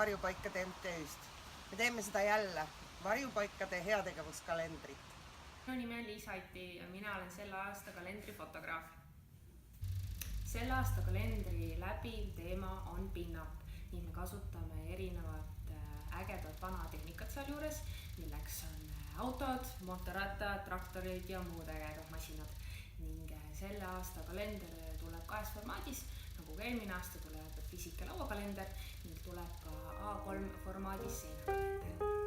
Varjupaikade MTÜ-st. Me teeme seda jälle, varjupaikade heategevuskalendrit. Minu nimi on Liisa Ati ja mina olen selle aasta kalendri fotograaf. Selle aasta kalendri läbiv teema on pinnap, nii me kasutame erinevat ägedat vana tehnikat sealjuures, milleks on autod, mootorrattad, traktorid ja muud ägedad masinad. Ning selle aasta kalender tuleb 2 formaadis, nagu ka eelmine aasta tuleb pisike lauakalender ning tuleb ka A3 formaadis seinakalender.